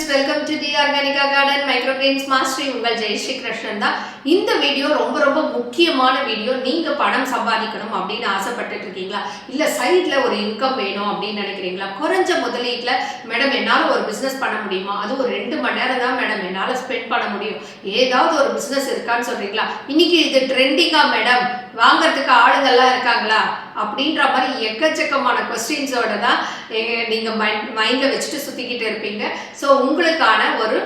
friends, welcome to the Organica Garden Microgreens Mastery. உங்கள் ஜெயஸ்ரீ கிருஷ்ணன் தான். இந்த வீடியோ ரொம்ப முக்கியமான வீடியோ. நீங்க பணம் சம்பாதிக்கணும் அப்படின்னு ஆசைப்பட்டுட்டு இருக்கீங்களா, இல்ல சைட்ல ஒரு இன்கம் வேணும் அப்படின்னு நினைக்கிறீங்களா, குறைஞ்ச முதலீட்டுல மேடம் என்னால ஒரு பிசினஸ் பண்ண முடியுமா, அது ஒரு 2 மணி நேரம் தான் மேடம் என்னால ஸ்பெண்ட் பண்ண முடியும், ஏதாவது ஒரு பிசினஸ் இருக்கான்னு சொல்றீங்களா, இன்னைக்கு இது ட்ரெண்டிங்கா மேடம், வாங்கறதுக்கு ஆளுங்கள்லாம் இருக்காங்களா அப்படின்ற மாதிரி எக்கச்சக்கமான கொஸ்டின்ஸோட தான் நீங்க மைண்ட்ல வச்சுட்டு சுத்திக்கிட்டு இருப்பீங்க. ஸோ உங்களுக்கான ஒரு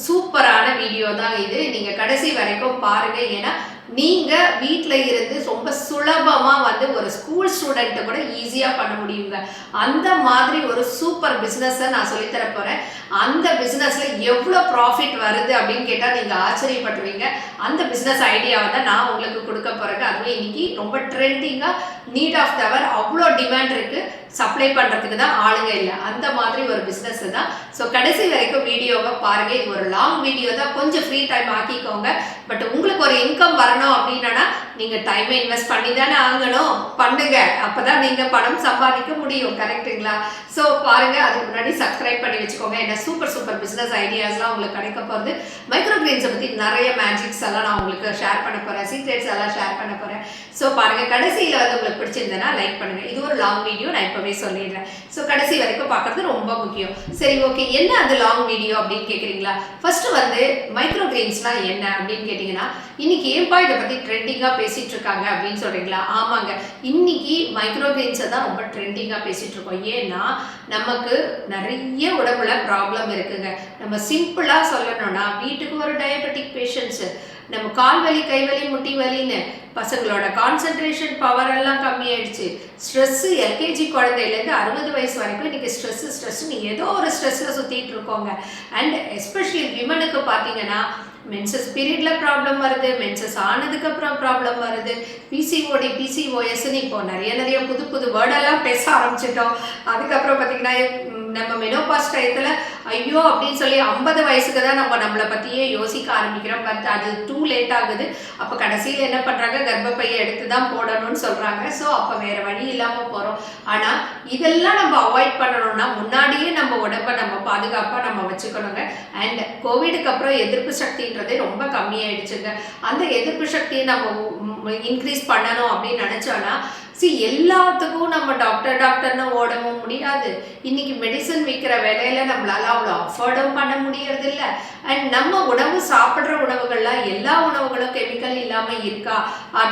சூப்பரான வீடியோ தான் இது. நீங்க கடைசி வரைக்கும் பாருங்க. ஏன்னா நீங்க வீட்டில் இருந்து ரொம்ப சுலபமா வந்து ஒரு ஸ்கூல் ஸ்டூடெண்ட்டை கூட ஈஸியா பண்ண முடியுங்க. அந்த மாதிரி ஒரு சூப்பர் பிசினஸை நான் சொல்லித்தர போறேன். அந்த பிசினஸ்ல எவ்வளவு ப்ராஃபிட் வருது அப்படின்னு கேட்டா நீங்க ஆச்சரியப்படுவீங்க. அந்த பிசினஸ் ஐடியாவை தான் நான் உங்களுக்கு கொடுக்க போறேன். அதுவே இன்னைக்கு ரொம்ப ட்ரெண்டிங்கா, நீட் ஆஃப் த அவர், அவ்வளோ டிமாண்ட் இருக்கு, சப்ளை பண்றதுக்கு தான் ஆளுங்க இல்லை. அந்த மாதிரி ஒரு பிசினஸ் தான். ஸோ கடைசி வரைக்கும் வீடியோவை பாருங்க. இது ஒரு லாங் வீடியோ தான், கொஞ்சம் ஃப்ரீ டைம் ஆக்கிக்கோங்க. பட் உங்களுக்கு ஒரு இன்கம் வரணும் அப்படின்னா நீங்க டைமை இன்வெஸ்ட் பண்ணி தானே ஆகணும். பண்ணுங்க, அப்பதான் நீங்க பணம் சம்பாதிக்க முடியும். கரெக்டுங்களா? ஸோ பாருங்க. அதுக்கு முன்னாடி சப்ஸ்கிரைப் பண்ணி வச்சுக்கோங்க. என்ன சூப்பர் பிசினஸ் ஐடியாஸ்லாம் உங்களுக்கு கிடைக்க போகுது. மைக்ரோ கிரெயின்ஸை பத்தி நிறைய மேஜிக்ஸ் எல்லாம் நான் உங்களுக்கு ஷேர் பண்ண போறேன், சீக்ரெட்ஸ் எல்லாம் ஷேர் பண்ண போறேன். ஸோ பாருங்க. கடைசியில வந்து உங்களுக்கு பிடிச்சிருந்தேன்னா லைக் பண்ணுங்க. இது ஒரு லாங் வீடியோ, நான் இப்பவே சொல்லிடுறேன். ஸோ கடைசி வரைக்கும் பார்க்கறது ரொம்ப முக்கியம். சரி, ஓகே, என்ன அது லாங் வீடியோ அப்படின்னு கேட்குறீங்களா? ஃபர்ஸ்ட் வந்து மைக்ரோ கிரெயின்ஸ்லாம் என்ன அப்படின்னு கேட்டிங்கன்னா, இன்னைக்கு ஏன்பா இதை பத்தி ட்ரெண்டிங்கா பேசிட்டு இருக்காங்க அப்படின்னு சொல்றீங்களா? ஆமாங்க, இன்னைக்கு மைக்ரோ கிரெயின்ஸை தான் ரொம்ப ட்ரெண்டிங்கா பேசிட்டு இருக்கோம். ஏன்னா நமக்கு நிறைய உடம்புல ப்ராப்ளம் இருக்குங்க. நம்ம சிம்பிளா சொல்லணும்னா, வீட்டுக்கு ஒரு டயபெட்டிக் பேஷண்ட்ஸ், நம்ம கால் வலி, கை வலி, முட்டி வலின்னு, பசங்களோட கான்சென்ட்ரேஷன் பவர் எல்லாம் கம்மியாயிடுச்சு. ஸ்ட்ரெஸ், எல்கேஜி குழந்தையிலேருந்து 60 வயசு வரைக்கும் இன்னைக்கு ஸ்ட்ரெஸ்ன்னு ஏதோ ஒரு ஸ்ட்ரெஸ்ல சுத்திட்டு இருக்கோங்க. அண்ட் எஸ்பெஷலி விமனுக்கு பார்த்தீங்கன்னா, மென்சஸ் பீரியட்ல ப்ராப்ளம் வருது, மென்சஸ் ஆனதுக்கு அப்புறம் ப்ராப்ளம் வருது, பிசிஓடி, பிசிஓஎஸ்ன்னு இப்போ நிறைய புது வேர்டெல்லாம் பேச ஆரம்பிச்சிட்டோம். அதுக்கப்புறம் பார்த்தீங்கன்னா நம்ம மெனோபாஸ் டயத்துல ஐயோ அப்படின்னு சொல்லி 50 வயசுக்கு தான் நம்மளை பற்றியே யோசிக்க ஆரம்பிக்கிறோம். பட் அது டூ லேட் ஆகுது. அப்போ கடைசியில் என்ன பண்ணுறாங்க, கர்ப்பப்பையை எடுத்து தான் போடணும்னு சொல்கிறாங்க. ஸோ அப்போ வேறு வழி இல்லாமல் போகிறோம். ஆனால் இதெல்லாம் நம்ம அவாய்ட் பண்ணணும்னா முன்னாடியே நம்ம உடம்பை நம்ம பாதுகாப்பாக நம்ம வச்சுக்கணுங்க. அண்ட் கோவிடுக்கு அப்புறம் எதிர்ப்பு சக்தின்றதே ரொம்ப கம்மியாயிடுச்சுங்க. அந்த எதிர்ப்பு சக்தியை நம்ம இன்க்ரீஸ் பண்ணணும் அப்படின்னு நினச்சோன்னா, எல்லாத்துக்கும் நம்ம டாக்டர்னு ஓடவும் முடியாது. இன்னைக்கு மெடிசன் விற்கிற விலையில நம்மளால அவ்வளோ அஃபோர்டும் பண்ண முடியறது இல்லை. அண்ட் நம்ம உணவு சாப்பிட்ற உணவுகள்லாம் எல்லா உணவுகளும் கெமிக்கல் இல்லாமல் இருக்கா,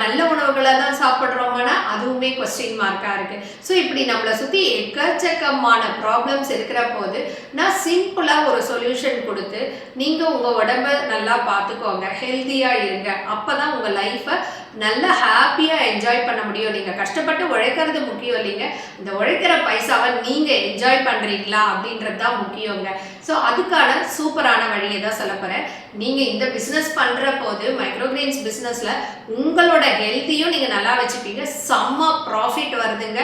நல்ல உணவுகளை தான் சாப்பிட்றோம்னா அதுவுமே கொஸ்டின் மார்க்காக இருக்கு. ஸோ இப்படி நம்மளை சுற்றி எக்கச்சக்கமான ப்ராப்ளம்ஸ் இருக்கிற போது நான் சிம்பிளாக ஒரு சொல்யூஷன் கொடுத்து நீங்கள் உங்கள் உடம்பை நல்லா பார்த்துக்கோங்க, ஹெல்த்தியாக இருங்க. அப்போ தான் உங்கள் லைஃப்பை நல்லா ஹாப்பியாக என்ஜாய் பண்ண முடியும். நீங்கள் கஷ்டப்பட்டு உழைக்கிறது முக்கியம் இல்லைங்க, இந்த உழைக்கிற பைசாவை நீங்கள் என்ஜாய் பண்ணுறீங்களா அப்படின்றது தான் முக்கியங்க. ஸோ அதுக்கான சூப்பரான வழியை தான் சொல்ல போகிறேன். நீங்கள் இந்த பிஸ்னஸ் பண்ணுற போது மைக்ரோ கிரெயின்ஸ் பிஸ்னஸில் உங்களோட ஹெல்த்தையும் நீங்கள் நல்லா வச்சுப்பீங்க, செம்ம ப்ராஃபிட் வருதுங்க,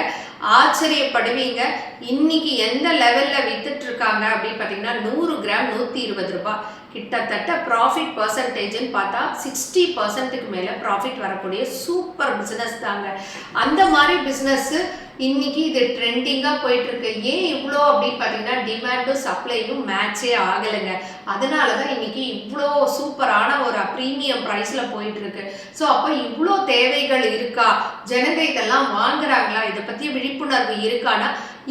ஆச்சரியப்படுவீங்க. இன்னைக்கு எந்த லெவலில் வித்துட்டு இருக்காங்க அப்படின்னு பார்த்தீங்கன்னா, 100 கிராம் 120 ரூபாய். கிட்டத்தட்ட ப்ராஃபிட் பர்சன்டேஜ்னு பார்த்தா 60% மேலே ப்ராஃபிட் வரக்கூடிய சூப்பர் பிஸ்னஸ் தாங்க. அந்த மாதிரி பிஸ்னஸ்ஸு இன்னைக்கு இது ட்ரெண்டிங்காக போயிட்டு இருக்கு. ஏன் இவ்வளோ அப்படின்னு பார்த்தீங்கன்னா, டிமாண்டும் சப்ளையும் மேட்சே ஆகலைங்க. அதனால தான் இன்னைக்கு இவ்வளோ சூப்பரான ஒரு ப்ரீமியம் ப்ரைஸில் போயிட்டு இருக்கு. ஸோ அப்போ இவ்வளோ தேவைகள் இருக்கா, ஜனங்க இதெல்லாம் வாங்குறாங்களா, இதை பற்றி விழிப்புணர்வு இருக்கானா?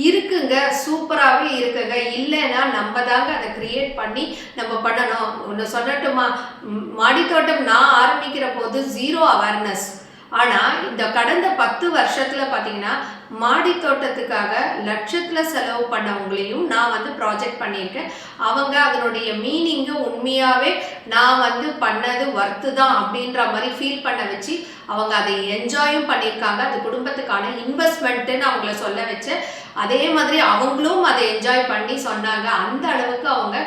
இருக்குங்க, சூப்பராகவே இருக்குங்க. இல்லைன்னா நம்ம தாங்க அதை கிரியேட் பண்ணி நம்ம பண்ணணும். ஒன்று சொல்லட்டுமா, மாடித்தோட்டம் நான் ஆரம்பிக்கிற போது 0 அவேர்னஸ். ஆனால் இந்த கடந்த 10 வருஷத்தில் பார்த்தீங்கன்னா, மாடி தோட்டத்துக்காக லட்சத்தில் செலவு பண்ணவங்களையும் நான் வந்து ப்ராஜெக்ட் பண்ணியிருக்கேன். அவங்க அதனுடைய மீனிங்கு உண்மையாகவே நான் வந்து பண்ணது ஒர்த்து தான் அப்படின்ற மாதிரி ஃபீல் பண்ண வச்சு அவங்க அதை என்ஜாயும் பண்ணியிருக்காங்க. அது குடும்பத்துக்கான இன்வெஸ்ட்மெண்ட்டுன்னு அவங்கள சொல்ல வச்சேன். அதே மாதிரி அவங்களும் அதை என்ஜாய் பண்ணி சொன்னாங்க. அந்த அளவுக்கு அவங்க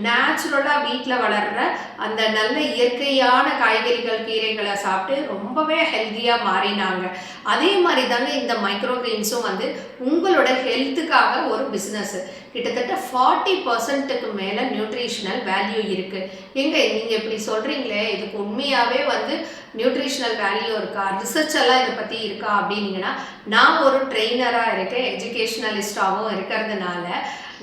நேச்சுரலாக வீட்டில் வளர்கிற அந்த நல்ல இயற்கையான காய்கறிகள், கீரைகளை சாப்பிட்டு ரொம்பவே ஹெல்த்தியாக மாறினாங்க. அதே மாதிரி தாங்க இந்த மைக்ரோ கிரெயின்ஸும் வந்து உங்களோட ஹெல்த்துக்காக ஒரு பிஸ்னஸ். கிட்டத்தட்ட 40% மேலே நியூட்ரிஷனல் வேல்யூ இருக்குது. நீங்கள் இப்படி சொல்கிறீங்களே, இதுக்கு உண்மையாகவே வந்து நியூட்ரிஷனல் வேல்யூ இருக்கா, ரிசர்ச் எல்லாம் இதை பற்றி இருக்கா அப்படின்னீங்கன்னா, நான் ஒரு ட்ரெயினராக இருக்கேன், எஜுகேஷ்னலிஸ்டாகவும் இருக்கிறதுனால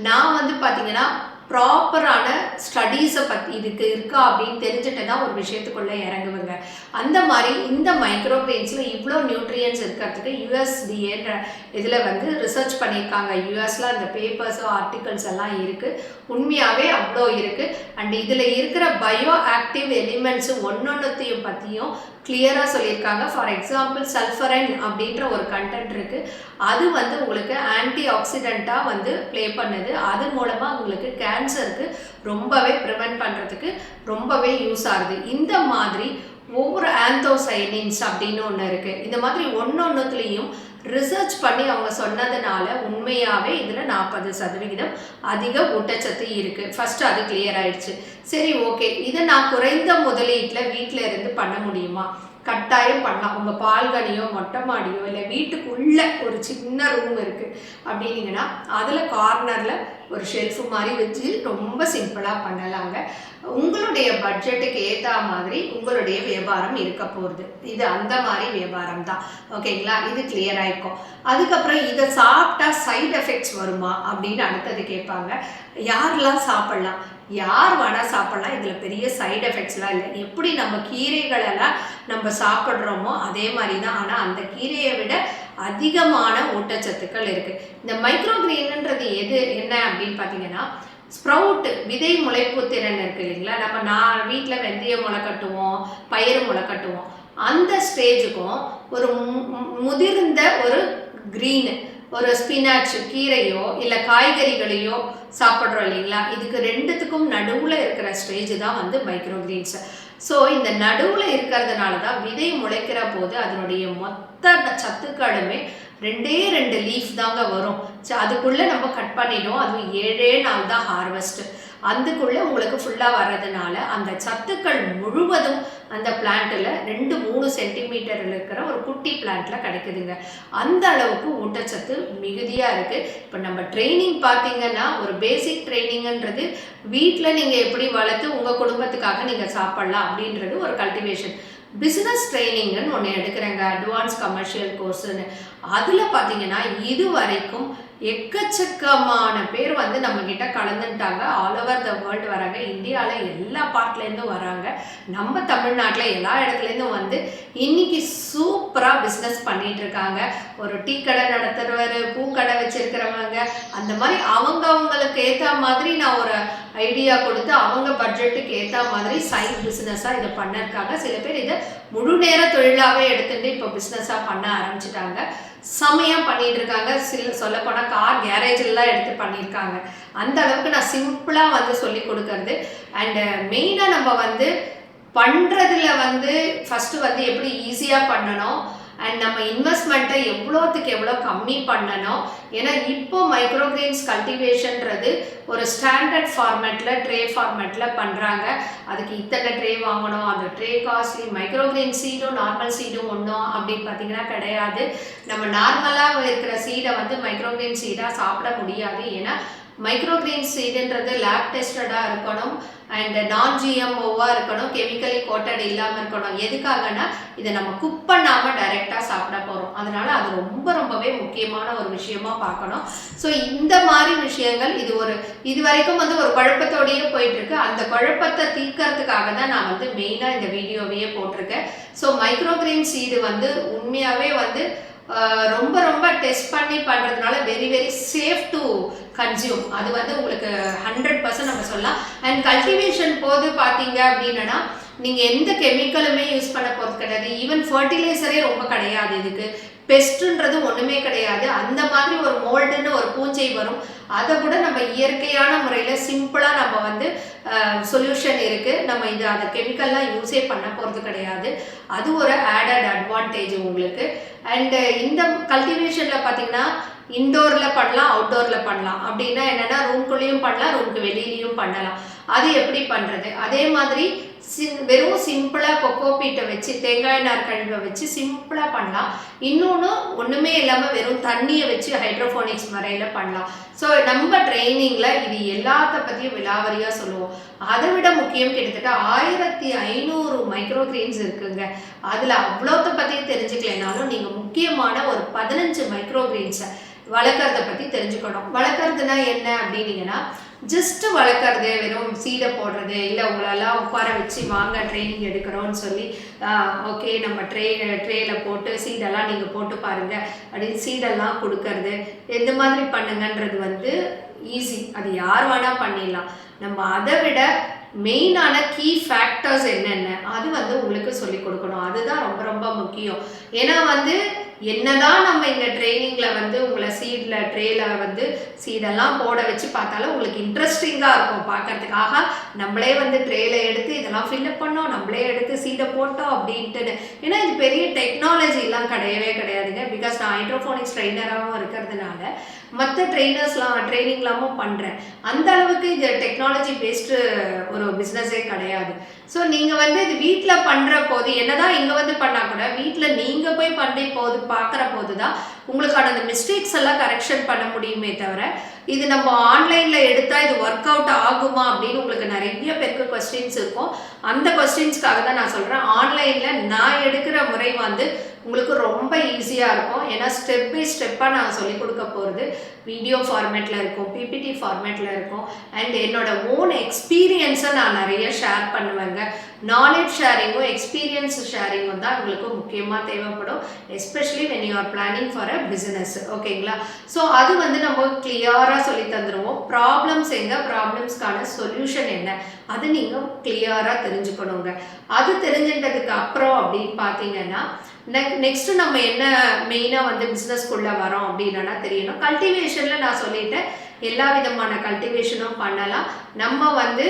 நான் வந்து பார்த்தீங்கன்னா ப்ராப்பரான ஸ்டடீஸை பற்றி இதுக்கு இருக்கா அப்படின்னு தெரிஞ்சுட்டு தான் ஒரு விஷயத்துக்குள்ளே இறங்குவங்க. அந்த மாதிரி இந்த மைக்ரோ கிரெயின்ஸில் இவ்வளோ நியூட்ரியன்ஸ் இருக்கிறதுக்கு யுஎஸ்டிஏன்ற இதில் வந்து ரிசர்ச் பண்ணியிருக்காங்க. யூஎஸில் அந்த பேப்பர்ஸோ ஆர்டிகல்ஸ் எல்லாம் இருக்குது, உண்மையாகவே அவ்வளோ இருக்குது. அண்ட் இதில் இருக்கிற பயோ ஆக்டிவ் எலிமெண்ட்ஸு ஒன்னொன்னுத்தையும் பற்றியும் கிளியராக சொல்லியிருக்காங்க. ஃபார் எக்ஸாம்பிள் சல்ஃபரன் அப்படின்ற ஒரு கண்டென்ட் இருக்குது, அது வந்து உங்களுக்கு ஆன்டி ஆக்சிடெண்ட்டாக வந்து ப்ளே பண்ணுது. அது மூலமாக உங்களுக்கு கேன்சருக்கு ரொம்பவே ப்ரிவென்ட் பண்ணுறதுக்கு ரொம்பவே யூஸ் ஆகுது. இந்த மாதிரி ஒவ்வொரு ஆந்தோசைனின்ஸ் அப்படின்னு ஒன்று இருக்குது. இந்த மாதிரி ஒன்னொன்னுத்துலேயும் ரிசர்ச் பண்ணி அவங்க சொன்னதுனால உண்மையாகவே இதில் 40% அதிக ஊட்டச்சத்து இருக்குது. ஃபஸ்ட்டு அது கிளியர் ஆயிடுச்சு. சரி, ஓகே, இதை நான் குறைந்த முதலீட்டில் வீட்டில் இருந்து பண்ண முடியுமா? கட்டாயம் பண்ணலாம். உங்கள் பால்கனியோ மொட்டை மாடியோ இல்லை வீட்டுக்குள்ளே ஒரு சின்ன ரூம் இருக்குது அப்படின்னீங்கன்னா அதில் கார்னரில் ஒரு ஷெல்ஃபு மாதிரி வச்சு ரொம்ப சிம்பிளாக பண்ணலாங்க. உங்களுடைய பட்ஜெட்டுக்கு ஏற்ற மாதிரி உங்களுடைய வியாபாரம் இருக்க போகிறது. இது அந்த மாதிரி வியாபாரம் தான். ஓகேங்களா? இது கிளியர் ஆகிக்கும். அதுக்கப்புறம் இதை சாப்பிட்டா சைட் எஃபெக்ட்ஸ் வருமா அப்படின்னு அடுத்தது கேட்பாங்க. யாரெல்லாம் சாப்பிட்லாம்? யார் வேணால் சாப்பிட்லாம். இதில் பெரிய சைடு எஃபெக்ட்ஸ்லாம் இல்லை. எப்படி நம்ம கீரைகளெல்லாம் நம்ம சாப்பிட்றோமோ அதே மாதிரி தான். ஆனால் அந்த கீரையை விட அதிகமான ஊட்டச்சத்துக்கள் இருக்குது. இந்த மைக்ரோ கிரெயின்ன்றது என்ன அப்படின்னு பார்த்தீங்கன்னா, ஸ்ப்ரவுட்டு விதை முளைப்பு திறன் இருக்குது இல்லைங்களா? நான் வீட்டில் வெந்தயம் முளை கட்டுவோம், பயிறு முளை கட்டுவோம். அந்த ஸ்டேஜுக்கும் ஒரு முதிர்ந்த ஒரு க்ரீனு ஒரு ஸ்பினாச் கீரையோ இல்லை காய்கறிகளையோ சாப்பிட்றோம் இல்லைங்களா? இதுக்கு ரெண்டுத்துக்கும் நடுவில் இருக்கிற ஸ்டேஜ் தான் வந்து மைக்ரோ கிரெயின்ஸ். ஸோ இந்த நடுவில் இருக்கிறதுனால தான் விதை முளைக்கிற போது அதனுடைய மொத்த சத்துக்களுமே 2 லீஃப் தாங்க வரும். அதுக்குள்ளே நம்ம கட் பண்ணிடுவோம். அதுவும் 7 நாள் தான் ஹார்வெஸ்ட்டு. அதுக்குள்ளே உங்களுக்கு ஃபுல்லாக வர்றதுனால அந்த சத்துக்கள் முழுவதும் அந்த பிளான்ட்டில் 2-3 சென்டிமீட்டரில் இருக்கிற ஒரு குட்டி பிளான்ட்டில் கிடைக்குதுங்க. அந்த அளவுக்கு ஊட்டச்சத்து மிகுதியாக இருக்குது. இப்போ நம்ம ட்ரைனிங் பார்த்தீங்கன்னா, ஒரு பேசிக் ட்ரைனிங்ன்றது வீட்டில் நீங்கள் எப்படி வளர்த்து உங்கள் குடும்பத்துக்காக நீங்கள் சாப்பிட்லாம் அப்படின்றது ஒரு கல்டிவேஷன். பிஸ்னஸ் ட்ரைனிங்னு ஒன்று எடுக்கிறேங்க, அட்வான்ஸ் கமர்ஷியல் கோர்ஸுன்னு. அதில் பார்த்தீங்கன்னா இது வரைக்கும் எக்கச்சக்கமான பேர் வந்து நம்மக்கிட்ட கலந்துட்டாங்க. ஆல் ஓவர் த வேர்ல்டு வராங்க. இந்தியாவில் எல்லா பார்ட்லேருந்தும் வராங்க. நம்ம தமிழ்நாட்டில் எல்லா இடத்துலேருந்தும் வந்து இன்றைக்கி சூப்பராக பிஸ்னஸ் பண்ணிகிட்ருக்காங்க. ஒரு டீ கடை நடத்துகிறவர், பூக்கடை வச்சுருக்கிறவங்க, அந்த மாதிரி அவங்களுக்கு ஏற்ற மாதிரி நான் ஒரு ஐடியா கொடுத்து அவங்க பட்ஜெட்டுக்கு ஏற்ற மாதிரி சைட் பிஸ்னஸாக இதை பண்ணிருக்காங்க. சில பேர் இதை முழு நேர தொழிலாகவே எடுத்துகிட்டு இப்போ பிஸ்னஸாக பண்ண ஆரம்பிச்சிட்டாங்க. செமையாக பண்ணிகிட்டு இருக்காங்க. சொல்லப்போனால் கார் கேரேஜெல்லாம் எடுத்து பண்ணியிருக்காங்க. அந்த அளவுக்கு நான் சிம்பிளாக வந்து சொல்லி கொடுக்கறது. அண்டு மெயினாக நம்ம வந்து பண்ணுறதுல வந்து ஃபஸ்ட்டு வந்து எப்படி ஈஸியாக பண்ணணும் அண்ட் நம்ம இன்வெஸ்ட்மெண்ட்டை எவ்வளோத்துக்கு எவ்வளோ கம்மி பண்ணணும். ஏன்னா இப்போ மைக்ரோ கிரெயின்ஸ் கல்டிவேஷன்றது ஒரு ஸ்டாண்டர்ட் ஃபார்மேட்டில் ட்ரே ஃபார்மேட்டில் பண்ணுறாங்க. அதுக்கு இத்தனை ட்ரே வாங்கணும், அந்த ட்ரே காஸ்ட்லி. மைக்ரோ கிரெயின் சீடும் நார்மல் சீடும் ஒன்றும் அப்படின்னு பார்த்தீங்கன்னா கிடையாது. நம்ம நார்மலாக இருக்கிற சீடை வந்து மைக்ரோ கிரெயின் சீடாக சாப்பிட முடியாது. ஏன்னா மைக்ரோ கிரெயின் சீடுன்றது லேப் டெஸ்டடாக இருக்கணும் அண்ட் நான் ஜிஎம்ஓவாக இருக்கணும், கெமிக்கலி கோட்டட் இல்லாமல் இருக்கணும். எதுக்காகனா இதை நம்ம குக் பண்ணாமல் டைரெக்டாக சாப்பிட போகிறோம். அதனால் அது ரொம்பவே முக்கியமான ஒரு விஷயமா பார்க்கணும். ஸோ இந்த மாதிரி விஷயங்கள் இது வரைக்கும் வந்து ஒரு குழப்பத்தோடையே போயிட்டுருக்கு. அந்த குழப்பத்தை தீர்க்கறதுக்காக தான் நான் வந்து மெயினாக இந்த வீடியோவையே போட்டிருக்கேன். ஸோ மைக்ரோ கிரெயின் சீடு வந்து உண்மையாகவே வந்து ரொம்ப டெஸ்ட் பண்ணி பண்ணுறதுனால வெரி சேஃப் டு கன்சியூம். அது வந்து உங்களுக்கு 100% நம்ம சொல்லலாம். அண்ட் கல்டிவேஷன் போது பார்த்தீங்க அப்படின்னா நீங்கள் எந்த கெமிக்கலுமே யூஸ் பண்ண போகிறது கிடையாது. ஈவன் ஃபர்டிலைசரே ரொம்ப கிடையாது. இதுக்கு பெஸ்ட்டுன்றது ஒன்றுமே கிடையாது. அந்த மாதிரி ஒரு மோல்டுன்னு ஒரு பூஞ்சை வரும். அதை கூட நம்ம இயற்கையான முறையில் சிம்பிளாக நம்ம வந்து சொல்யூஷன் இருக்குது. நம்ம அதை கெமிக்கல்லாம் யூஸே பண்ண போகிறது கிடையாது. அது ஒரு ஆடட் அட்வான்டேஜ் உங்களுக்கு. அண்டு இந்த கல்டிவேஷனில் பார்த்தீங்கன்னா இன்டோரில் பண்ணலாம், அவுட்டோரில் பண்ணலாம். அப்படின்னா என்னென்னா ரூம்குள்ளேயும் பண்ணலாம், ரூமுக்கு வெளியிலையும் பண்ணலாம். அது எப்படி பண்ணுறது? அதே மாதிரி வெறும் சிம்பிளாக கொக்கோபீட்டை வச்சு தேங்காய் நார் கழிவை வச்சு சிம்பிளாக பண்ணலாம். இன்னொன்று ஒன்றுமே இல்லாமல் வெறும் தண்ணியை வச்சு ஹைட்ரோஃபோனிக்ஸ் முறையில் பண்ணலாம். ஸோ நம்ம ட்ரைனிங்கில் இது எல்லாத்த பற்றியும் விலாவரியாக சொல்லுவோம். அதை விட முக்கியம் கிட்டத்தட்ட 1500 மைக்ரோ கிரெயின்ஸ் இருக்குங்க. அதில் அவ்வளோத்த பற்றி தெரிஞ்சுக்கலைனாலும் நீங்கள் முக்கியமான ஒரு 15 மைக்ரோ கிரெயின்ஸை வளர்க்குறத பற்றி தெரிஞ்சுக்கணும். வளர்க்குறதுனா என்ன அப்படின்னீங்கன்னா, ஜஸ்ட் வளர்க்குறது, வெறும் சீடை போடுறது, இல்லை உங்களெல்லாம் உட்கார வச்சு வாங்க ட்ரைனிங் எடுக்கிறோன்னு சொல்லி ஓகே நம்ம ட்ரேல போட்டு சீடெல்லாம் நீங்கள் போட்டு பாருங்கள் அப்படின்னு சீடெல்லாம் கொடுக்கறது, எந்த மாதிரி பண்ணுங்கன்றது வந்து ஈஸி. அது யார் வேணால் பண்ணிடலாம். நம்ம அதை விட மெயினான கீ ஃபேக்டர்ஸ் என்னென்ன அது வந்து உங்களுக்கு சொல்லி கொடுக்கணும். அதுதான் ரொம்ப ரொம்ப முக்கியம். ஏன்னா வந்து என்னதான் நம்ம இங்கே ட்ரைனிங்கில் வந்து உங்களை ட்ரேல வந்து சீடெல்லாம் போட வச்சு பார்த்தாலும் உங்களுக்கு இன்ட்ரெஸ்டிங்காக இருக்கும் பார்க்கறதுக்கு. ஆகா நம்மளே வந்து ட்ரேல எடுத்து இதெல்லாம் ஃபில்லப் பண்ணோம், நம்மளே எடுத்து சீடை போட்டோம் அப்படின்ட்டு. ஏன்னா இது பெரிய டெக்னாலஜிலாம் கிடையவே கிடையாதுங்க. பிகாஸ் நான் ஹைட்ரோஃபோனிக்ஸ் ட்ரெயினராகவும் இருக்கிறதுனால மற்ற ட்ரைனிங்லாமும் பண்ணுறேன். அந்த அளவுக்கு இது டெக்னாலஜி பேஸ்டு ஒரு பிஸ்னஸே கிடையாது. ஸோ நீங்கள் வந்து இது வீட்டில் பண்ணுற போது என்னதான் இங்கே வந்து பண்ணால் கூட வீட்டில் நீங்கள் போய் பண்ணி பார்க்குற போது தான் உங்களுக்கான அந்த மிஸ்டேக்ஸ் எல்லாம் கரெக்ஷன் பண்ண முடியுமே தவிர, இது நம்ம ஆன்லைனில் எடுத்தால் இது ஒர்க் அவுட் ஆகுமா அப்படின்னு உங்களுக்கு நிறைய பேருக்கு கொஸ்டின்ஸ் இருக்கும். அந்த கொஸ்டின்ஸ்க்காக தான் நான் சொல்கிறேன், ஆன்லைனில் நான் எடுக்கிற முறை வந்து உங்களுக்கு ரொம்ப ஈஸியாக இருக்கும். ஏன்னா ஸ்டெப் பை ஸ்டெப்பாக நான் சொல்லிக் கொடுக்க போகிறது வீடியோ ஃபார்மேட்டில் இருக்கும், பிபிடி ஃபார்மேட்டில் இருக்கும். அண்ட் என்னோட ஓன் எக்ஸ்பீரியன்ஸை நான் நிறைய ஷேர் பண்ணுவேங்க. நாலேஜ் ஷேரிங்கும் எக்ஸ்பீரியன்ஸ் ஷேரிங்கும் தான் உங்களுக்கு முக்கியமாக தேவைப்படும், especially when you are planning for a business. ஓகேங்களா? ஸோ அது வந்து நம்ம கிளியராக சொல்லி தந்துடுவோம். ப்ராப்ளம்ஸ் எங்கே, ப்ராப்ளம்ஸ்க்கான சொல்யூஷன் என்ன, அது நீங்கள் கிளியராக தெரிஞ்சுக்கணுங்க. அது தெரிஞ்சுட்டதுக்கு அப்புறம் அப்படின்னு பார்த்தீங்கன்னா நெக்ஸ்ட்டு நம்ம என்ன மெயினாக வந்து பிஸ்னஸ்க்குள்ளே வரோம் அப்படின்னா தெரியணும். கல்டிவேஷனில் நான் சொல்லிட்டேன், எல்லா விதமான கல்டிவேஷனும் பண்ணலாம். நம்ம வந்து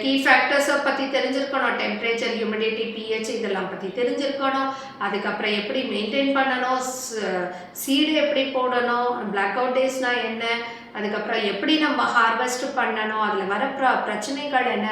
கீ ஃபேக்டர்ஸை பற்றி தெரிஞ்சிருக்கணும், டெம்பரேச்சர், ஹியூமிடிட்டி, பிஹெச் இதெல்லாம் பற்றி தெரிஞ்சிருக்கணும். அதுக்கப்புறம் எப்படி மெயின்டைன் பண்ணணும், சீடு எப்படி போடணும், பிளாக் அவுட் டேஸ்னால் என்ன, அதுக்கப்புறம் எப்படி நம்ம ஹார்வெஸ்ட் பண்ணணும், அதில் வர பிரச்சனைகள் என்ன,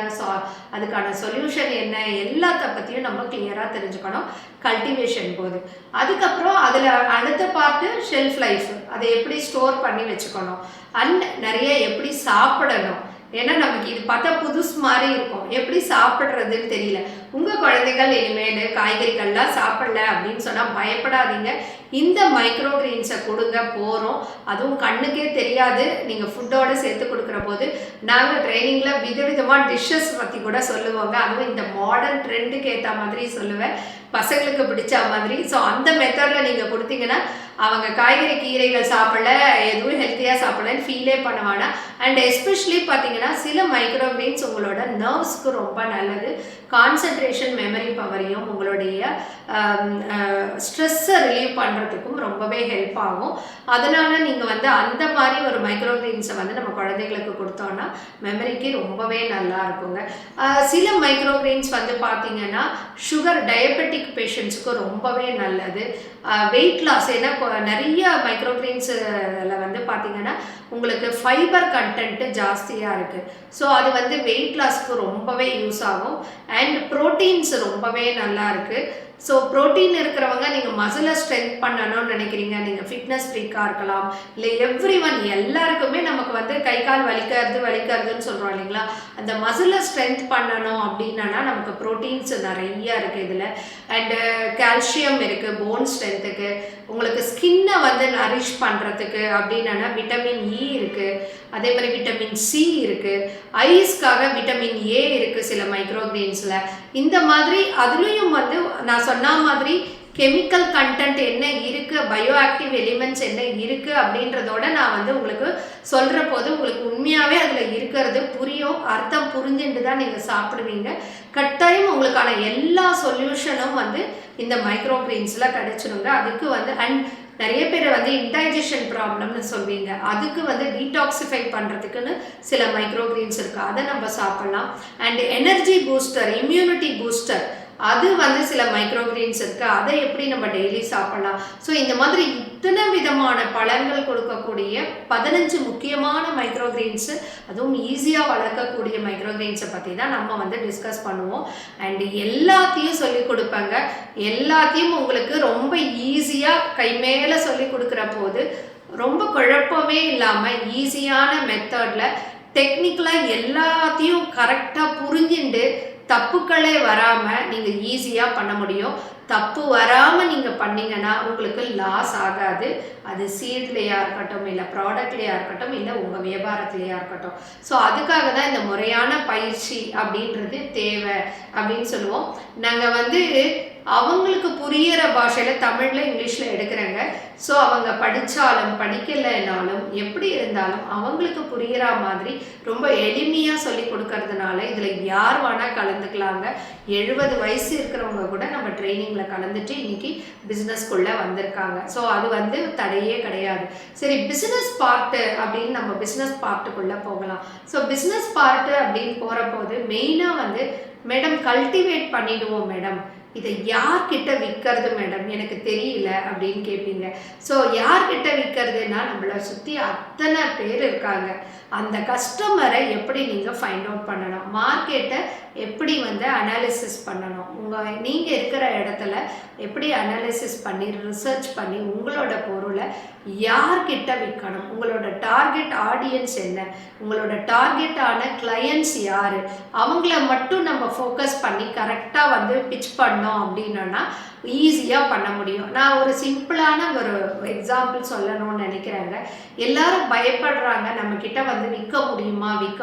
அதுக்கான சொல்யூஷன் என்ன, எல்லாத்த பற்றியும் நம்ம கிளியராக தெரிஞ்சுக்கணும் கல்டிவேஷன் போது. அதுக்கப்புறம் அதில் அடுத்த பார்ட்டு ஷெல்ஃப் லைஃப், அதை எப்படி ஸ்டோர் பண்ணி வச்சுக்கணும், அண்ட் நிறைய எப்படி சாப்பிடணும். ஏன்னா நமக்கு இது பார்த்தா புதுசு மாதிரி இருக்கும், எப்படி சாப்பிட்றதுன்னு தெரியல. உங்கள் குழந்தைகள் இனிமேல் காய்கறிகள்லாம் சாப்பிடல அப்படின்னு சொன்னால் பயப்படாதீங்க. இந்த மைக்ரோ கிரீன்ஸை கொடுங்க போகிறோம். அதுவும் கண்ணுக்கே தெரியாது நீங்கள் ஃபுட்டோடு சேர்த்து கொடுக்குற போது. நாங்கள் ட்ரைனிங்கில் விதவிதமாக டிஷ்ஷஸ் பற்றி கூட சொல்லுவோங்க. அதுவும் இந்த மாடர்ன் ட்ரெண்டுக்கு ஏற்ற மாதிரி சொல்லுவேன், பசங்களுக்கு பிடிச்ச மாதிரி. ஸோ அந்த மெத்தடில் நீங்கள் கொடுத்தீங்கன்னா அவங்க காய்கறி கீரைகள் சாப்பிடல, எதுவும் ஹெல்த்தியாக சாப்பிடலன்னு ஃபீலே பண்ணுவானா. அண்ட் எஸ்பெஷலி பார்த்தீங்கன்னா சில மைக்ரோ கிரீன்ஸ் உங்களோட நர்வ்ஸ்க்கு ரொம்ப நல்லது. கான்சன்ட்ரேஷன், மெமரி பவரையும் உங்களுடைய ஸ்ட்ரெஸ்ஸை ரிலீவ் பண்ணுறதுக்கும் ரொம்பவே ஹெல்ப் ஆகும். அதனால் நீங்கள் வந்து அந்த மாதிரி ஒரு மைக்ரோ கிரீன்ஸை வந்து நம்ம குழந்தைகளுக்கு கொடுத்தோன்னா மெமரிக்கு ரொம்பவே நல்லா இருக்குங்க. சில மைக்ரோ கிரீன்ஸ் வந்து பார்த்தீங்கன்னா சுகர், டயபெட்டிக் பேஷண்ட்ஸுக்கு ரொம்பவே நல்லது. வெயிட் லாஸ், ஏன்னா நிறைய மைக்ரோ கிரீன்ஸில் வந்து பார்த்தீங்கன்னா உங்களுக்கு ஃபைபர் கண்டென்ட்டு ஜாஸ்தியாக இருக்குது. ஸோ அது வந்து வெயிட் லாஸ்க்கு ரொம்பவே யூஸ் ஆகும். அண்ட் ப்ரோட்டீன்ஸ் ரொம்பவே நல்லா இருக்குது. ஸோ ப்ரோட்டீன் இருக்கிறவங்க நீங்கள் மசிலை ஸ்ட்ரென்த் பண்ணணும்னு நினைக்கிறீங்க, நீங்கள் ஃபிட்னஸ் ஃப்ரீக்காக இருக்கலாம், இல்லை எவ்ரி ஒன் எல்லாருக்குமே நமக்கு வந்து கை கால் வலிக்கிறதுன்னு சொல்கிறோம் இல்லைங்களா, அந்த மசிலை ஸ்ட்ரென்த் பண்ணணும் அப்படின்னா நமக்கு ப்ரோட்டீன்ஸ் நிறைய இருக்குது இதில். அண்டு கால்சியம் இருக்குது போன் ஸ்ட்ரென்த்துக்கு. உங்களுக்கு ஸ்கின்னை வந்து நரிஷ் பண்ணுறதுக்கு அப்படின்னா விட்டமின் இ இருக்குது, அதே மாதிரி விட்டமின் சி இருக்குது, ஐஸ்க்காக விட்டமின் ஏ இருக்குது சில மைக்ரோ கிரீன்ஸில். இந்த மாதிரி அதுலேயும் வந்து நான் சொன்ன மாதிரி கெமிக்கல் கண்டென்ட் என்ன இருக்குது, பயோ ஆக்டிவ் எலிமெண்ட்ஸ் என்ன இருக்குது அப்படின்றதோட நான் வந்து உங்களுக்கு சொல்கிற போது உங்களுக்கு உண்மையாகவே அதில் இருக்கிறது புரியும். அர்த்தம் புரிஞ்சுட்டு தான் நீங்கள் சாப்பிடுவீங்க. கட்டாயம் உங்களுக்கான எல்லா சொல்யூஷனும் வந்து இந்த மைக்ரோ கிரீன்ஸில் கிடைச்சிடுங்க. அதுக்கு வந்து அண்ட் நிறைய பேர் வந்து இன்டைஜஷன் ப்ராப்ளம்னு சொல்வீங்க, அதுக்கு வந்து டீடாக்சிஃபை பண்ணுறதுக்குன்னு சில மைக்ரோ கிரீன்ஸ் இருக்குது, அதை நம்ம சாப்பிட்லாம். And energy booster, immunity booster, அது வந்து சில மைக்ரோ கிரீன்ஸ் இருக்குது, அதை எப்படி நம்ம டெய்லி சாப்பிட்லாம். ஸோ இந்த மாதிரி இத்தனை விதமான பலன்கள் கொடுக்கக்கூடிய 15 முக்கியமான மைக்ரோ கிரீன்ஸு, அதுவும் ஈஸியாக வளர்க்கக்கூடிய மைக்ரோ கிரீன்ஸை பற்றி தான் நம்ம வந்து டிஸ்கஸ் பண்ணுவோம். அண்டு எல்லாத்தையும் சொல்லிக் கொடுப்பாங்க, எல்லாத்தையும் உங்களுக்கு ரொம்ப ஈஸியாக கை மேலே சொல்லி கொடுக்குற போது ரொம்ப குழப்பமே இல்லாமல் ஈஸியான மெத்தடில் டெக்னிக்கலாக எல்லாத்தையும் கரெக்டாக புரிஞ்சுட்டு தப்புக்களே வராமல் நீங்கள் ஈஸியாக பண்ண முடியும். தப்பு வராமல் நீங்கள் பண்ணீங்கன்னா உங்களுக்கு லாஸ் ஆகாது. அது சீட்லேயா இருக்கட்டும், இல்லை ப்ராடக்ட்லேயா இருக்கட்டும், இல்லை உங்கள் வியாபாரத்துலேயா இருக்கட்டும். ஸோ அதுக்காக தான் இந்த முறையான பயிற்சி அப்படின்றது தேவை அப்படின்னு சொல்லுவோம். நாங்கள் வந்து அவங்களுக்கு புரியிற பாஷையில் தமிழில் இங்கிலீஷில் எடுக்கிறேங்க. ஸோ அவங்க படித்தாலும் படிக்கலைனாலும் எப்படி இருந்தாலும் அவங்களுக்கு புரிகிற மாதிரி ரொம்ப எளிமையாக சொல்லி கொடுக்கறதுனால இதில் யார் வேணால் கலந்துக்கலாங்க. 70 வயசு இருக்கிறவங்க கூட நம்ம ட்ரைனிங்கில் கலந்துட்டு இன்றைக்கி பிஸ்னஸ்க்குள்ளே வந்திருக்காங்க. ஸோ அது வந்து தடையே கிடையாது. சரி, பிஸ்னஸ் பார்ட்டு அப்படின்னு நம்ம பிஸ்னஸ் பார்ட்டுக்குள்ளே போகலாம். ஸோ பிஸ்னஸ் பார்ட்டு அப்படின்னு போகிற போது மெயினாக வந்து மேடம் கல்டிவேட் பண்ணிடுவோம் மேடம், இதை யார்கிட்ட விற்கிறது மேடம் எனக்கு தெரியல அப்படின்னு கேட்பீங்க. ஸோ யார்கிட்ட விற்கிறதுனா நம்மளை சுற்றி அத்தனை பேர் இருக்காங்க. அந்த கஸ்டமரை எப்படி நீங்கள் ஃபைண்ட் அவுட் பண்ணணும், மார்க்கெட்டை எப்படி வந்து அனாலிசிஸ் பண்ணணும், நீங்கள் இருக்கிற இடத்துல எப்படி அனாலிசிஸ் பண்ணி ரிசர்ச் பண்ணி உங்களோட பொருளை யார்கிட்ட விற்கணும், உங்களோட டார்கெட் ஆடியன்ஸ் என்ன, உங்களோட டார்கெட்டான கிளையன்ட்ஸ் யார், அவங்கள மட்டும் நம்ம ஃபோக்கஸ் பண்ணி கரெக்டாக வந்து பிச் பண்ணோம் அப்படின்னா ஈஸியாக பண்ண முடியும். நான் ஒரு சிம்பிளான ஒரு எக்ஸாம்பிள் சொல்லணும்னு நினைக்கிறேங்க. எல்லாரும் பயப்படுறாங்க நம்மக்கிட்ட வந்து விற்க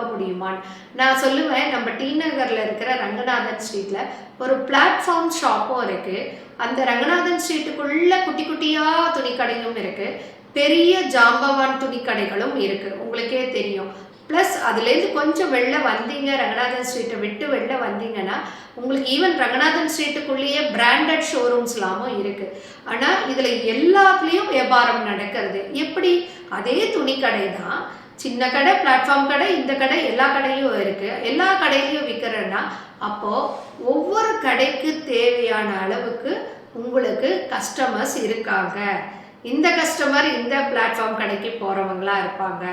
முடியுமான்னு. நான் சொல்லுவேன், நம்ம டி நகரில் இருக்கிற ரங்கநாதன் ஸ்ட்ரீட்டில் ஒரு பிளாட்ஃபார்ம் ஷாப்பும் இருக்குது. அந்த ரங்கநாதன் ஸ்ட்ரீட்டுக்குள்ளே குட்டி குட்டியாக துணிக்கடையும் இருக்குது, பெரிய ஜாம்பவான் துணிக்கடைகளும் இருக்குது, உங்களுக்கே தெரியும். ப்ளஸ் அதுலேருந்து கொஞ்சம் வெளில வந்தீங்க, ரங்கநாதன் ஸ்ட்ரீட்டை விட்டு வெளில வந்தீங்கன்னா உங்களுக்கு ஈவன் ரங்கநாதன் ஸ்ட்ரீட்டுக்குள்ளேயே பிராண்டட் ஷோரூம்ஸ்லாமும் இருக்குது. ஆனால் இதில் எல்லாத்துலேயும் வியாபாரம் நடக்கிறது எப்படி? அதே துணிக்கடை தான், சின்ன கடை, பிளாட்ஃபார்ம் கடை, இந்த கடை, எல்லா கடையும் இருக்குது. எல்லா கடையிலையும் விற்கிறேன்னா அப்போது ஒவ்வொரு கடைக்கு தேவையான அளவுக்கு உங்களுக்கு கஸ்டமர்ஸ் இருக்காங்க. இந்த கஸ்டமர் இந்த பிளாட்ஃபார்ம் கடைக்கு போகிறவங்களா இருப்பாங்க,